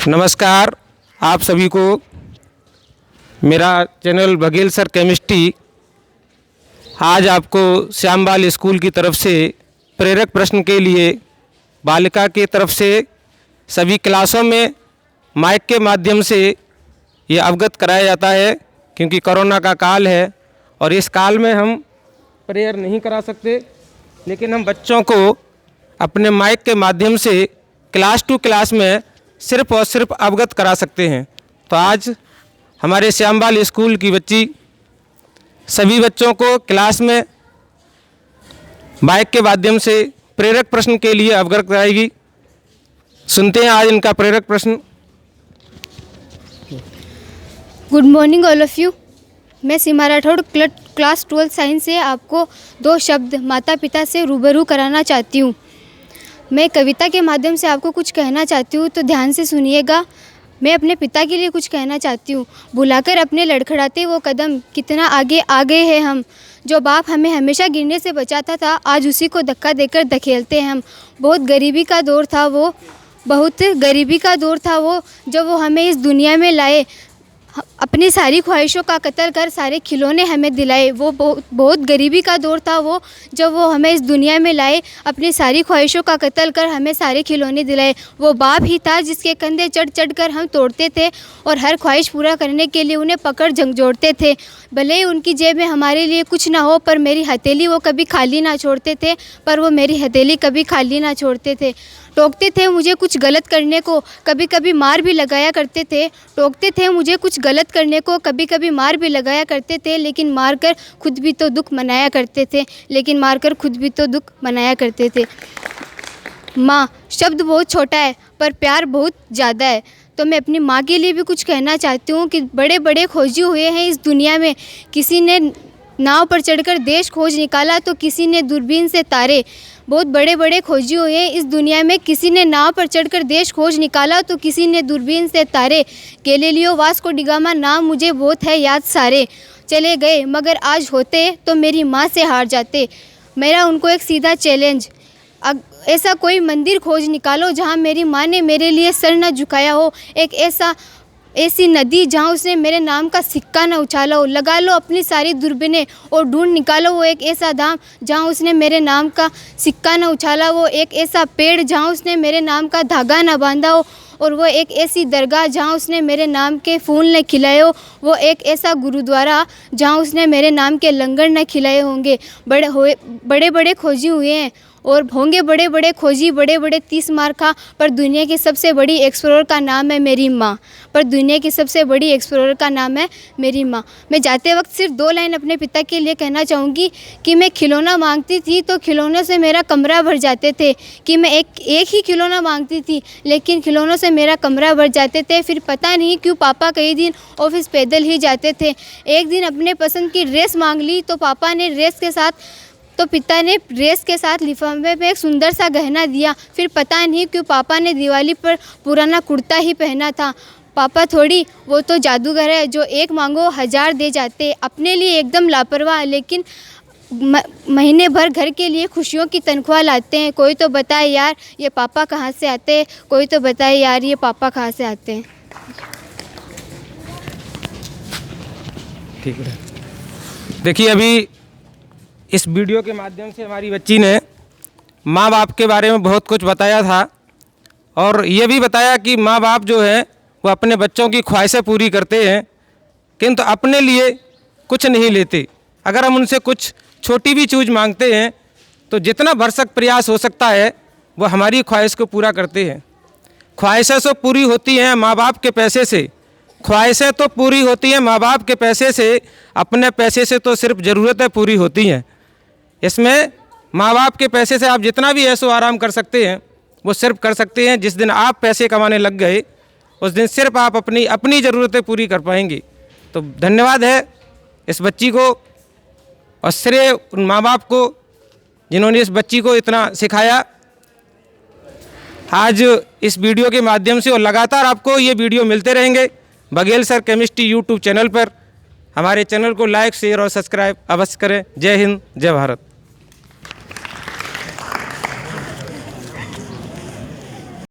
नमस्कार आप सभी को। मेरा चैनल बघेल सर केमिस्ट्री आज आपको श्यामबाल स्कूल की तरफ से प्रेरक प्रश्न के लिए बालिका की तरफ से सभी क्लासों में माइक के माध्यम से ये अवगत कराया जाता है, क्योंकि कोरोना का काल है और इस काल में हम प्रेयर नहीं करा सकते, लेकिन हम बच्चों को अपने माइक के माध्यम से क्लास टू क्लास में सिर्फ और सिर्फ अवगत करा सकते हैं। तो आज हमारे श्यामबाल स्कूल की बच्ची सभी बच्चों को क्लास में माइक के माध्यम से प्रेरक प्रश्न के लिए अवगत कराएगी। सुनते हैं आज इनका प्रेरक प्रश्न। Good morning all of you. मैं सीमा राठौड़ क्लास 12 साइंस से आपको दो शब्द माता पिता से रूबरू कराना चाहती हूँ। मैं कविता के माध्यम से आपको कुछ कहना चाहती हूँ, तो ध्यान से सुनिएगा। मैं अपने पिता के लिए कुछ कहना चाहती हूँ। बुलाकर अपने लड़खड़ाते वो कदम, कितना आगे आ गए हैं हम। जो बाप हमें हमेशा गिरने से बचाता था, आज उसी को धक्का देकर धकेलते हैं हम। बहुत गरीबी का दौर था वो, जब वो हमें इस दुनिया में लाए। अपनी सारी ख्वाहिशों का कत्ल कर सारे खिलौने हमें दिलाए। वो बहुत गरीबी का दौर था वो, जब वो हमें इस दुनिया में लाए। अपनी सारी ख्वाहिशों का कत्ल कर हमें सारे खिलौने दिलाए। वो बाप ही था जिसके कंधे चढ़ चढ़ कर हम तोड़ते थे और हर ख्वाहिश पूरा करने के लिए उन्हें पकड़ झंझोड़ते थे। भले ही उनकी जेब में हमारे लिए कुछ ना हो, पर मेरी हथेली वो कभी खाली ना छोड़ते थे। टोकते थे मुझे कुछ गलत करने को, कभी कभी मार भी लगाया करते थे। लेकिन मारकर खुद भी तो दुख मनाया करते थे। माँ शब्द बहुत छोटा है पर प्यार बहुत ज़्यादा है। तो मैं अपनी माँ के लिए भी कुछ कहना चाहती हूँ कि बड़े बड़े खोजी हुए हैं इस दुनिया में। किसी ने नाव पर चढ़कर देश खोज निकाला तो किसी ने दूरबीन से तारे। बहुत बड़े बड़े खोजी हुए हैं इस दुनिया में। किसी ने नाव पर चढ़कर देश खोज निकाला तो किसी ने दूरबीन से तारे। गैलीलियो, वास्को डी गामा नाम मुझे बहुत है याद सारे। चले गए मगर आज होते तो मेरी माँ से हार जाते। मेरा उनको एक सीधा चैलेंज, ऐसा कोई मंदिर खोज निकालो जहाँ मेरी माँ ने मेरे लिए सर न झुकाया हो। एक ऐसी नदी जहाँ उसने मेरे नाम का सिक्का न उछाला हो। लगा लो अपनी सारी दूरबीनें और ढूंढ निकालो वो एक ऐसा धाम जहाँ उसने मेरे नाम का सिक्का न उछाला। वो एक ऐसा पेड़ जहाँ उसने मेरे नाम का धागा न बांधा हो। और वो एक ऐसी दरगाह जहाँ उसने मेरे नाम के फूल न खिलाए हो। वो एक ऐसा गुरुद्वारा जहाँ उसने मेरे नाम के लंगर न खिलाए होंगे। बड़े बड़े खोजी हुए हैं और होंगे बड़े बड़े खोजी, बड़े बड़े 30 मार खा, पर दुनिया की सबसे बड़ी एक्सप्लोरर का नाम है मेरी माँ। मैं जाते वक्त सिर्फ 2 लाइन अपने पिता के लिए कहना चाहूँगी कि मैं खिलौना मांगती थी तो खिलौनों से मेरा कमरा भर जाते थे। कि मैं एक ही खिलौना मांगती थी, लेकिन खिलौनों से मेरा कमरा भर जाते थे। फिर पता नहीं क्यों पापा कई दिन ऑफिस पैदल ही जाते थे। एक दिन अपने पसंद की ड्रेस मांग ली तो पिता ने ड्रेस के साथ लिफाफे में एक सुंदर सा गहना दिया। फिर पता नहीं क्यों पापा ने दिवाली पर पुराना कुर्ता ही पहना था। पापा थोड़ी, वो तो जादूगर है जो एक मांगो 1000 दे जाते। अपने लिए एकदम लापरवाह, लेकिन महीने भर घर के लिए खुशियों की तनख्वाह लाते हैं। कोई तो बताए यार ये पापा कहाँ से आते हैं। ठीक है, देखिए अभी इस वीडियो के माध्यम से हमारी बच्ची ने माँ बाप के बारे में बहुत कुछ बताया था और ये भी बताया कि माँ बाप जो है वो अपने बच्चों की ख्वाहिशें पूरी करते हैं, किंतु अपने लिए कुछ नहीं लेते। अगर हम उनसे कुछ छोटी भी चीज़ मांगते हैं तो जितना भरसक प्रयास हो सकता है वो हमारी ख्वाहिश को पूरा करते हैं। ख्वाहिशें तो पूरी होती हैं माँ बाप के पैसे से, अपने पैसे से तो सिर्फ ज़रूरतें पूरी होती हैं। इसमें माँ बाप के पैसे से आप जितना भी ऐशो आराम कर सकते हैं वो सिर्फ कर सकते हैं जिस दिन आप पैसे कमाने लग गए, उस दिन सिर्फ आप अपनी ज़रूरतें पूरी कर पाएंगे। तो धन्यवाद है इस बच्ची को और श्रेय उन माँ बाप को जिन्होंने इस बच्ची को इतना सिखाया। आज इस वीडियो के माध्यम से और लगातार आपको ये वीडियो मिलते रहेंगे Baghel sir chemistry YouTube channel पर। हमारे चैनल को लाइक, शेयर और सब्सक्राइब अवश्य करें। जय हिंद, जय भारत।